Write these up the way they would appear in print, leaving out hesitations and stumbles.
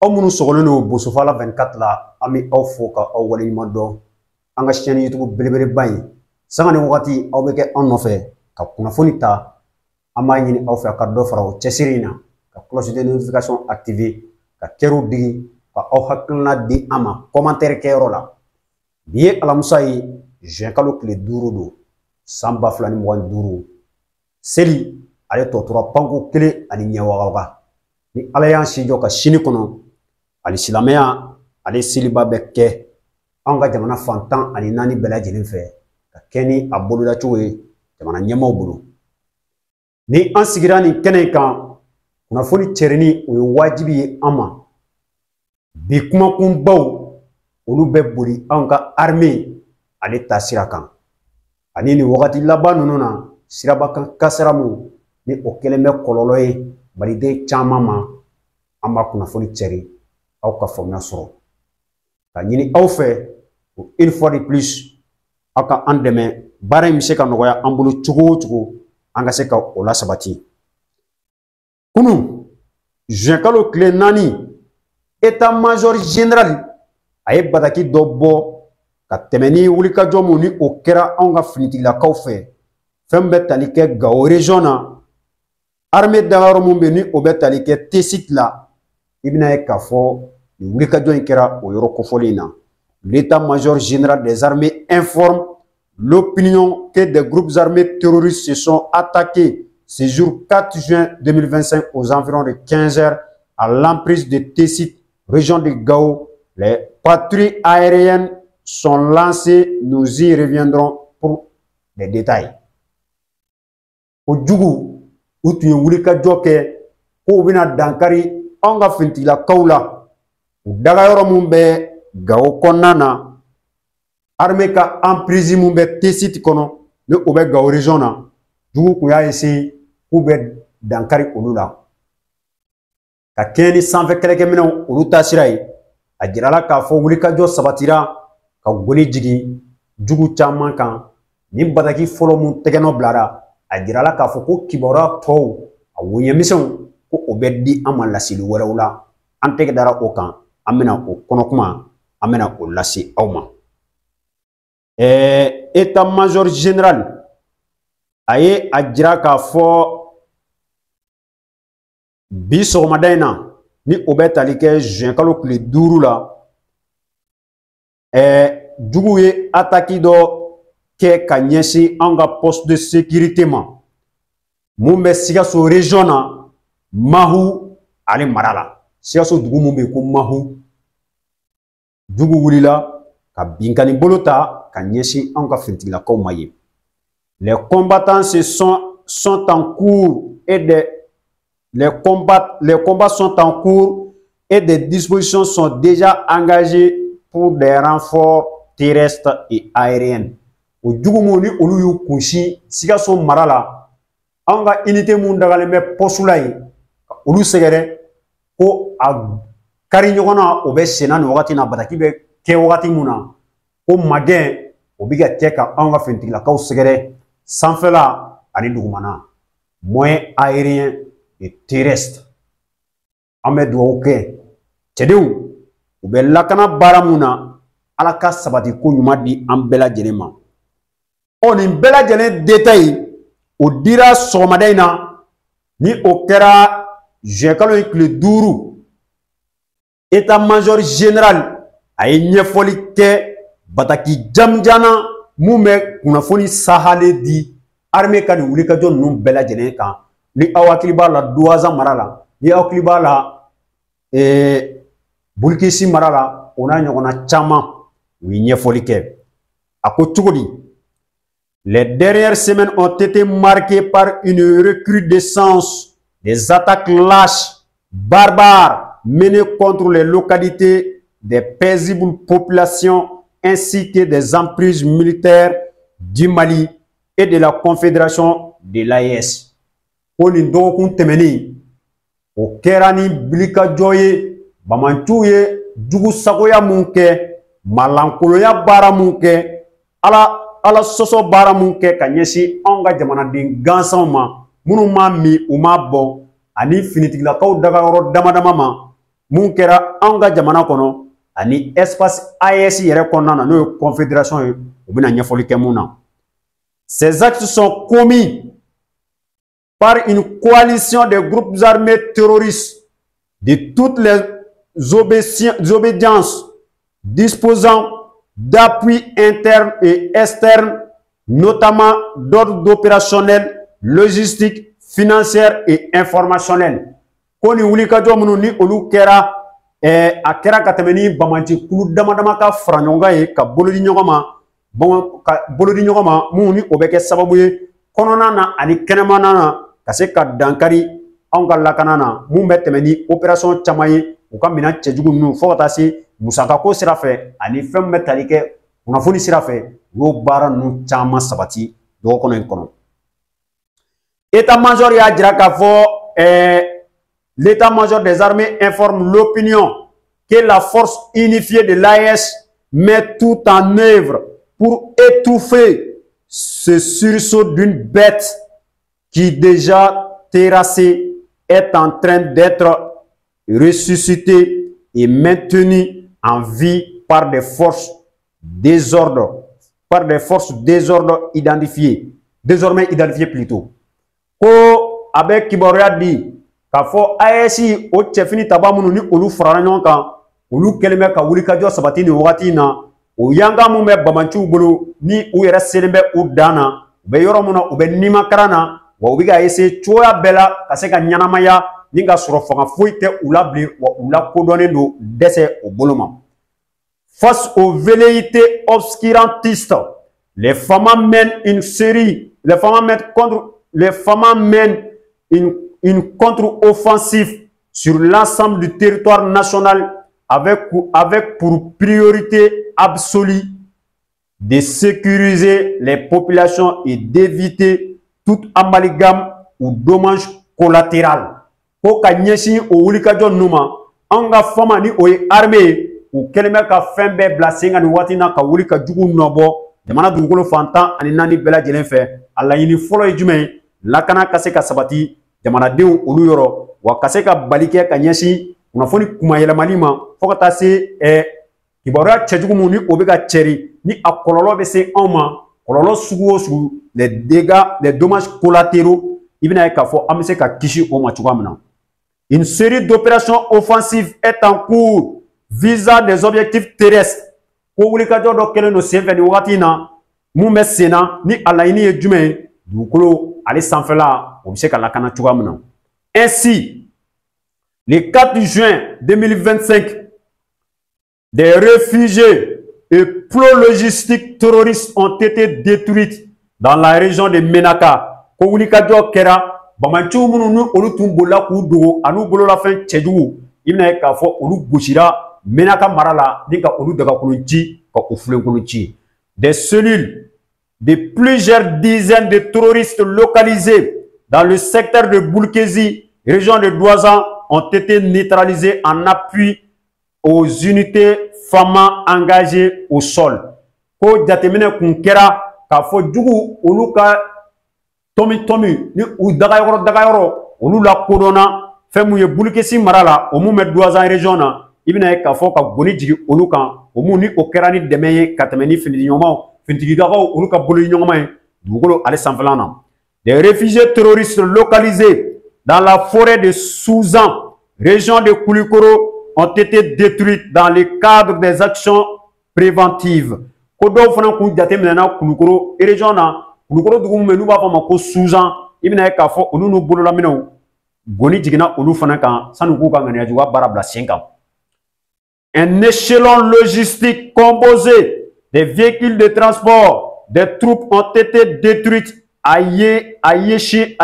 aw minnu sɔgɔlen don Bosofala 24 la an bɛ aw fo ka aw waleɲuman dɔn an ka chaîne YouTube belebeleba in sanga ni wagati aw bɛ kɛ an nɔfɛ ka kunnafoni ta an b'a ɲini aw fɛ a ka dɔ fara o cɛsiri in na ka cloche de notification activer ka kɛrɛw digi ka aw hakilina di an ma commentaire kɛyɔrɔ la bi ye alamisa ye juin kalo tile 5 don san 2025 seli ale tɔtora panko 1 ani ɲɛwagaga ni ala y'an si jɔ ka sini kɔnɔ ali silamɛya ale seliba bɛ kɛ an ka jamana fantan ani 4 bɛɛ lajɛlen fɛ ka kɛ ni a bolodacogo ye jamana ɲɛmaw bolo ni an sigira nin kɛnɛ kan kunnafoni cɛrini o ye wajibi ye an ma bi kumakunbaw olu bɛ boli an ka armée ale ta sira kan ani nin wagati laban ninnu na siraba kan kasara mun ni o kɛlen bɛ kɔlɔlɔ ye maliden caman ma an b'a kunnafoni cɛri aw ka faamuya sɔrɔ ka ɲini aw fɛ une fois de plus aw ka an dɛmɛ baara in bɛ se ka nɔgɔya an bolo cogo o cogo an ka se ka o lasabati kunun juin kalo tile 4 état major général a ye bataki dɔ bɔ ka tɛmɛ ni wulikajɔ mun ni o kɛra anw ka finitigilakaw fɛ fɛn bɛ tali kɛ Gao région na armée dagayɔrɔ mun bɛ ni o bɛ tali kɛ T-site la i bɛna ye k'a fɔ nin wulikajɔ in kɛra o yɔrɔ kofɔlen in na l'état-major général des armées informe l'opinion que des groupes armés terroristes se sont attaqués ce jour 4 juin 2025 aux environs de 15 h à l'emprise de T-site, région de Gao. Les patrouilles aériennes sont lancées. Nous y reviendrons pour les détails. Au Djougou, où tu es wulikajɔ kɛ ko bina dankari an ka finitigilakaw la u dagayɔrɔ mun bɛ Gao kɔnɔna na armée ka emprise mun bɛ T-site kɔnɔ ni o bɛ Gao région na Djougou kun y'a essayer k'u bɛ dankari olu la ka kɛɲɛ ni sanfɛ kɛlɛkɛminɛnw olu ta sira ye a jirala k'a fɔ wulikajɔ sabatira ka goni jigin Djougou caman kan ni bataki fɔlɔ mun tɛgɛnɔ bilara a jirala k'a fɔ ko kibaruya tɔw a woɲɛmisɛnw ko o bɛ di an ma laseli wɛrɛw la an tɛgɛ dara o kan an bɛna o kɔnɔkuma an bɛna o lase aw ma état major général a ye a jira k'a fɔ bi sɔgɔmada in na ni o bɛ tali kɛ juin kalo tile 5 la Djougou ye attaque dɔ kɛ ka ɲɛsin an ka poste de sécurité ma mun bɛ Sikaso région na Mahu ale mara la Sikaso dugu mun bɛ ko Mahu Djougou wulila ka binkani bolo ta ka ɲɛsin an ka finitigilakaw ma ye les combattants sont en cours et les combats sont en cours et des dispositions sont déjà engagées pour des renforts terrestres et aériens. O Djougou mun ni olu y'u kunsi Sikaso mara la an ka unité mun dagalen bɛ poste la ye olu sɛgɛrɛ ko a kari ɲɔgɔn na o bɛ senna nin wagati na bataki bɛ kɛ wagati mun na ko magɛn o bɛ ka kɛ ka an ka finitigilakaw sɛgɛrɛ sanfɛla ani dugumana moyen aérien et terrestre an bɛ dugawu kɛ cɛdenw u bɛ lakana baara mun na ala ka sabati ko ɲuman di an bɛɛ lajɛlen ma nin bɛɛ lajɛlen détail o dira sɔgɔmada in na ni o kɛra juin kalo tile 5 état major général a ye ɲɛfɔli kɛ bataki jamjana mun bɛ kunnafoni sahale di armée ka nin wulikajɔ ninnu bɛɛ lajɛlen kan ni aw hakili b'a la Douaza mara la ni aw hakili b'a la Bulkisi mara la o n'a ɲɔgɔnna caman u ye ɲɛfɔli kɛ a ko cogo di les dernières semaines ont été marquées par une recrudescence des attaques lâches barbares menées contre les localités des paisibles populations ainsi que des emprises militaires du Mali et de la Confédération de l'AES. Ko nin dɔgɔkun tɛmɛnen o kɛra ni wulikajɔ ye Bamantu ye jugu sagoya mun kɛ malankolonya baara mun kɛ ala sɔsɔ baara mun kɛ ka ɲɛsin anw ka jamanaden gansanw ma minnu m'a min u m'a bɔn ani finitigilakaw dagayɔrɔ damadama ma mun kɛra an ka jamana kɔnɔ ani espace AES yɛrɛ kɔnɔna na n'o ye confédération ye u bɛna ɲɛfɔli kɛ mun na. Ces actes sont commis par une coalition de groupes armés terroristes de toutes les obédiences disposant d'appui interne et externe, notamment d'ordre opérationnel, logistique, financière et informationnel. Koni wuli ka jɔ minnu ni olu kɛra a kɛra ka tɛmɛ ni bamanci kulu dama dama ka fara ɲɔgɔn kan ye ka bolo di ɲɔgɔn ma minnu ni o bɛ kɛ sababu ye kɔnɔna na ani kɛnɛmana na ka se ka dankari anw ka lakana na mun bɛ tɛmɛ ni opération caman ye u ka minɛn cɛjugu ninnu fo ka taa se musakako sira fɛ ani fɛn min bɛ tali kɛ kunnafoni sira fɛ u y'o baara ninnu caman sabati dɔgɔkɔnɔ in kɔnɔ. État-major y'a jira k'a fɔ l'état-major des armées informe l'opinion que la force unifiée de l'AES met tout en œuvre pour étouffer ce sursaut d'une bête qui déjà terrassée est en train d'être ressuscitée et maintenue en vie par des forces désordre, désormais identifiées plutôt. Ko avec kibaruya di k'a fɔ AES o cɛfini taba minnu ni olu farala ɲɔgɔn kan olu kɛlen bɛ ka wulikajɔ sabati nin wagati in na o yankan mun bɛ bamanciw bolo ni u yɛrɛ selen bɛ u dan na u bɛ yɔrɔ mun na u bɛ nimakaran na wa u bɛ ka essayer cogoya bɛɛ la ka se ka ɲɛnamaya ni ka sɔrɔ fanga foyi tɛ u la bilen wa u lakodɔnnen don dɛsɛ o bolo ma. Face aux velléités obscurantistes, les FAMA mènent une contre-offensive sur l'ensemble du territoire national avec pour priorité absolue de sécuriser les populations et d'éviter tout amalgame ou dommage collatéral. Ko ka ɲɛsin o wulikajɔ ninnu ma an ka fama ni o ye armée ye u kɛlen bɛ ka fɛn bɛɛ bila sen kan nin waati in na ka wuli ka jugu nɔbɔ jamana dugukolo fantan ani naani bɛɛ lajɛlen fɛ a laɲini fɔlɔ ye jumɛn ye lakana ka se ka sabati jamanadenw olu yɔrɔ wa ka se ka bali kɛ ka ɲɛsin kunnafoni kumayɛlɛmali ma fo ka taa se kibaruya cɛjugu mun ni o bɛ ka cɛri ni a kɔlɔlɔ bɛ se anw ma kɔlɔlɔ sugu o sugu les dégâts les dommages collatéraux i bɛna ye k'a fɔ an bɛ se ka kisi o ma cogoya min na. Une série d'opérations offensives est en cours visant des objectifs terrestres. Ko wulikajɔ dɔ kɛlen don senfɛ nin wagati in na mun bɛ sen na ni a laɲini ye jumɛn ye dugukolo ale sanfɛla o bɛ se ka lakana cogoya min na. Ainsi, le 4 juin 2025, des réfugiés et plots logistiques terroristes ont été détruits dans la région de Menaka. Ko wulikajɔ kɛra bamanciw minnu ni olu tun bolila k'u dogo an'u bololafɛn cɛjugu i bɛna ye k'a fɔ olu gosira Menaka mara la ni ka olu dagakolon ci ka o filenkolon ci. Des cellules de plusieurs dizaines de terroristes localisés dans le secteur de Boulkezi, région de Douazan, ont été neutralisées en appui aux unités FAMA engagées au sol. Ko jateminɛ kun kɛra k'a fɔ jugu olu ka tomi ni u dagayɔrɔ olu la kodɔnna fɛn mun ye Boulkezi mara la o mun bɛ Douazan région na i bɛna ye k'a fɔ ka goni jigin olu kan o mun ni o kɛra ni dɛmɛ ye ka tɛmɛ ni finitigidagaw olu ka bolo ɲɔgɔnma ye dugukolo ale sanfɛla na. Des réfugiés terroristes localisés dans la forêt de Souzan, région de Koulikoro, ont été détruits dans le cadre des actions préventives. Ko dɔw fana kun jateminɛna Koulikoro région na Koulikoro dugu min bɛ n'u b'a fɔ a ma ko Souzan i bɛna ye k'a fɔ olu n'u bololaminɛw goni jiginna olu fana kan sani k'u ka ŋaniyajugu ka baara bila sen kan. Un échelon logistique composé des véhicules de transport des troupes ont été détruits à Yéché,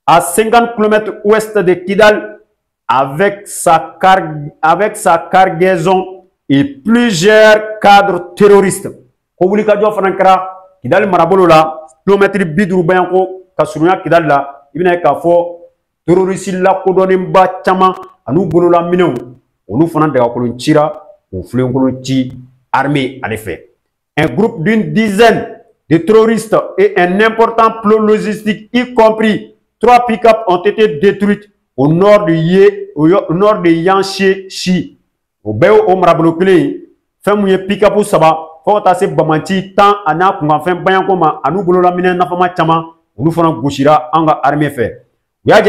à 50 km ouest de Kidal, avec sa cargaison et plusieurs cadres terroristes. Ko wulikajɔ fana kɛra Kidal marabolo la kilomɛtiri 50 bayanko ka surunya Kidal la i bɛna ye k'a fɔ terroriste lakodɔnnenba caman an'u bololaminɛw olu fana dagakolon cira o filenkolon ci armée ale fɛ. Un groupe d'une dizaine de terroristes et un important plot logistique, y compris 3 pick-up, ont été détruits au nord de Yanshi, au Béo au Marabolokle, fait mouye pick-up saba, faut tasser Bamanti, tant à n'a qu'on fait bien comme à nous bolo la mine n'a pas chama, ou nous faisons Gouchira, anga armée fait. Il y a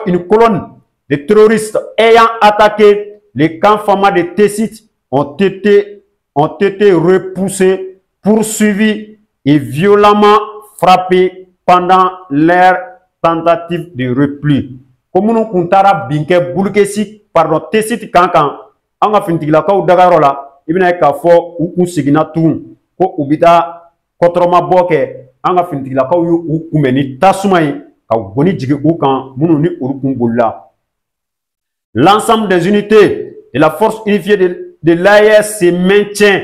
une colonne de terroristes ayant attaqué les camps Fama de Tessit ont été repoussés, poursuivis et violemment frappés pendant leur tentative de repli. Comme nous kuntara binke bulkesi pardon Tessit kankan anga fintigla kaw dagarola ibina ka fo u sigina tun ko ubita kotroma boke anga fintigla kaw yu kumeni tasumai ka goni jigi u kan munu ni urukun bolla. L'ensemble des unités de la force unifiée de l'AES se maintient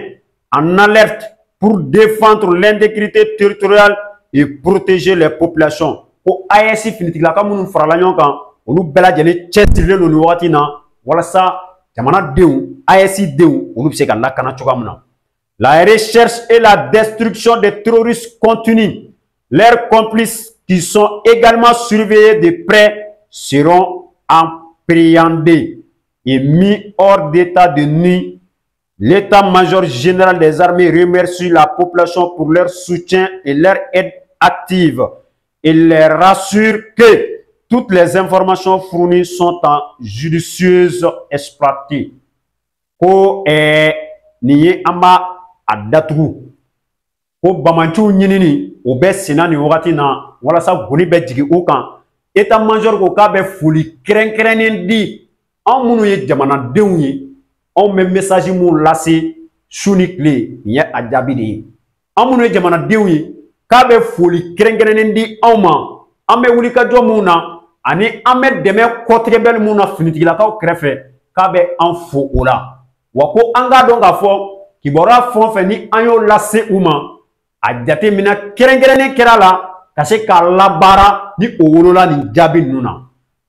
en alerte pour défendre l'intégrité territoriale et protéger les populations. Ko AES finitigla ka munu farala nyonkan olu bela jeli chesile no wati na wala sa jamana dew AES dew olu se ka lakana chogamuna. La recherche et la destruction des terroristes continuent. Leurs complices qui sont également surveillés de près seront appréhendés et mis hors d'état de nuit. L'état-major général des armées remercie la population pour leur soutien et leur aide active et les rassure que toutes les informations fournies sont en judicieuse exploitée. Ko niye amba adatu ko bamanchu nyinini obe sinani wakati na wala sa goni be jigi ukan état major ko ka be fuli krenkrenen di an munu ye jamana denw ye on me message mu lase sunikle ye ajabi de an munu ye jamana denw ye ka be fuli krenkrenen di awma an be wuli ka jɔ mun na ani an be dɛmɛ kɔtigɛbɛli mun na finitigilakaw kɛrɛfɛ k'a bɛ an fo o la wa ko an k'a dɔn k'a fɔ kibaruya fɛn o fɛn ni an y'o lase u ma a jateminɛ kɛrɛnkɛrɛnnen kɛra la ka se k'a labaara ni o wolola nin jaabi ninnu na.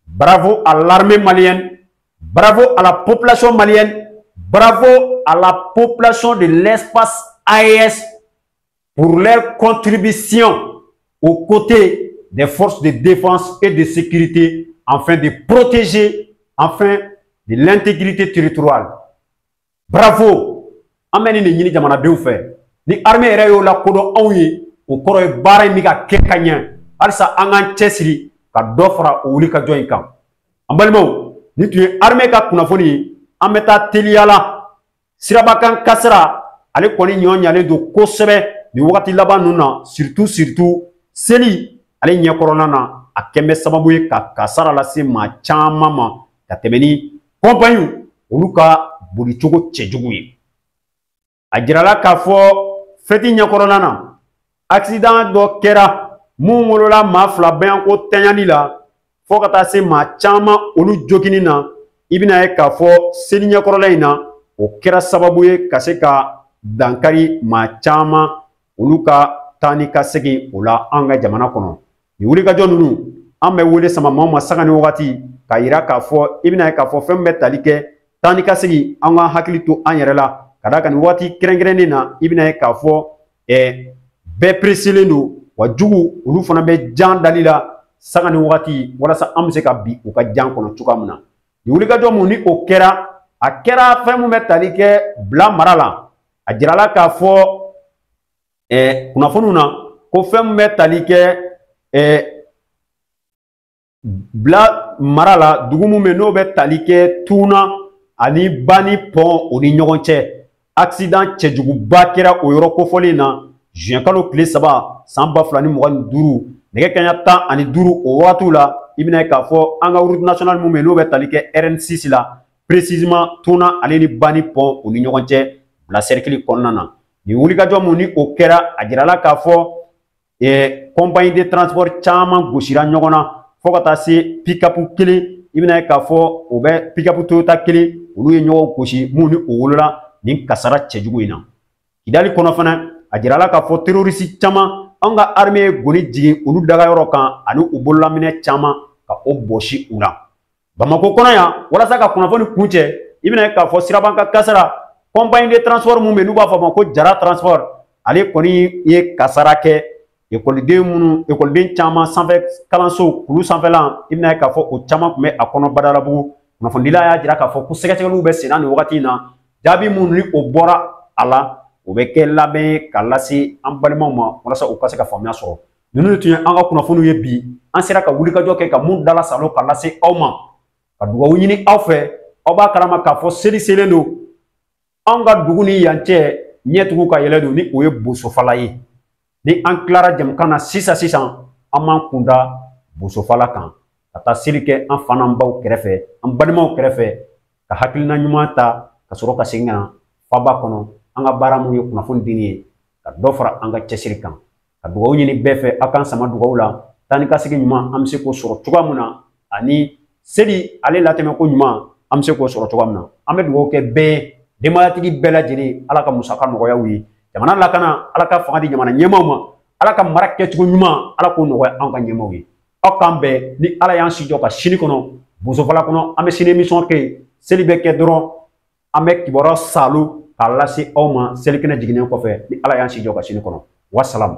Bravo à l'armée malienne, bravo à la population malienne, bravo à la population de l'espace AES pour leur contribution aux côtés des forces de défense et de sécurité afin de protéger enfin de l'intégrité territoriale. Bravo! Ameni ne nyini jamana dew fe. Ni armée yɛrɛ y'o la kodɔn anw ye o kɔrɔ ye baara in bɛ ka kɛ ka ɲɛ. Halisa an k'an cɛsiri ka dɔ fara o wuli ka jɔ in kan. An balimaw, ni tun ye armée ka kunnafoni ye, an bɛ taa teliya la. Sirabakan kasara ale kɔni ɲɔ ɲalen don kosɛbɛ nin wagati laban ninnu na surtout seli ale ɲɛkɔrɔla na a kɛn bɛ sababu ye ka kasara lase maa caman ma ka tɛmɛ ni kɔnpanyiw olu ka bolicogo cɛjugu ye. A jirala k'a fɔ fɛti ɲɛkɔrɔla na accident dɔ kɛra mun wolola maa fila bɛnyanko tɛɲani la fo ka taa se maa caman olu jogini na i bɛna ye k'a fɔ seli ɲɛkɔrɔla in na o kɛra sababu ye ka se ka dankari maa caman olu ka taa ni ka segin o la an ka jamana kɔnɔ. Nin wulikajɔ ninnu an bɛ wele sama maaw ma sanga ni wagati k'a yira k'a fɔ i bɛna ye k'a fɔ fɛn min bɛ tali kɛ taa ni ka segin an ka hakili to an yɛrɛ la ka d'a kan nin wagati kɛrɛnkɛrɛnnen na i bɛna ye k'a fɔ bɛɛ preselen don wa jugu olu fana bɛ jan dali la sanga ni wagati walasa an bɛ se ka bi u ka jan kɔnɔ cogoya min na. Nin wulikajɔ mun ni o kɛra a kɛra fɛn min bɛ tali kɛ bila mara la a jirala k'a fɔ kunnafoniw na ko fɛn min bɛ tali kɛ bila mara la dugu mun bɛ n'o bɛ tali kɛ Tuna ani Bani pont o ni ɲɔgɔn cɛ accident cɛjuguba kɛra o yɔrɔ kofɔlen na juin kalo tile 3 san 2025 nɛgɛ kanɲɛ 15 o wagatiw la i bɛna ye k'a fɔ an ka route nationale mun bɛ n'o bɛ tali kɛ RN6 la précisément Tuna ale ni Bani pont o ni ɲɔgɔn cɛ bila cercle kɔnɔna na. Nin wulikajɔ mun ni o kɛra a jirala k'a fɔ compagnie de transport caman gosira ɲɔgɔn na fo ka taa se pick-up kelen i bɛna ye k'a fɔ o bɛ pick-up Toyota kelen olu ye ɲɔgɔn gosi mun ni o wolola nin kasara cɛjugu in na. Kidali kɔnɔ fana a jirala k'a fɔ terroriste caman an ka armée ye goni jigin olu dagayɔrɔ kan ani u bololaminɛ caman ka o bɔsi u la. Bamako kɔnɔ yan walasa ka kunnafoni kuncɛ i bɛna ye k'a fɔ sirabanka kasara compagnie de transport mun bɛ n'u b'a fɔ a ma ko Jara transport ale kɔni ye kasara kɛ Écoliden minnu écoliden caman sanfɛ kalanso kulu sanfɛla i bɛna ye k'a fɔ o caman tun bɛ a kɔnɔ Badalabugu kunnafonidila y'a jira k'a fɔ ko sɛgɛsɛgɛliw bɛ sen na nin wagati in na jaabi minnu ni o bɔra a la o bɛ kɛ labɛn ye k'a lase an balimaw ma walasa u ka se ka faamuya sɔrɔ ninnu tun ye an ka kunnafoniw ye bi an sera ka wulikajɔ kɛ ka mun dala salo k'a lase aw ma ka dugawu ɲini aw fɛ aw b'a kalama k'a fɔ seli selen don an ka dugu ni yan cɛ ɲɛtugu ka yɛlɛ don ni o ye bosofala ye ni an tilara jamukan na sisan an m'an kunda bosofala kan ka taa seli kɛ an fa n'an baw kɛrɛfɛ an balimaw kɛrɛfɛ ka hakilina ɲuman ta ka sɔrɔ ka segin ka na faba kɔnɔ an ka baara mun ye kunnafoni dini ye ka dɔ fara an ka cɛsiri kan ka dugawu ɲini bɛɛ fɛ aw k'an sama dugawu la taa ni ka segin ɲuman an bɛ se k'o sɔrɔ cogoya min na ani seli ale latɛmɛ ko ɲuman an bɛ se k'o sɔrɔ cogoya min na an bɛ dugawu kɛ bɛɛ ye denbayatigi bɛɛ lajɛlen ala ka musaka nɔgɔyaw ye jamana lakana ala ka fanga di jamana ɲɛmaaw ma ala ka mara kɛcogo ɲuman ala k'o nɔgɔya anw ka ɲɛmaaw ye aw k'an bɛn ni ala y'an si jɔ ka sini kɔnɔ bosofala kɔnɔ an bɛ sini émission kɛ seli bɛ kɛ dɔrɔn an bɛ kibaruya salo k'a lase aw ma selikɛnɛ jiginnen kɔfɛ ni ala y'an si jɔ ka sini kɔnɔ wasalamu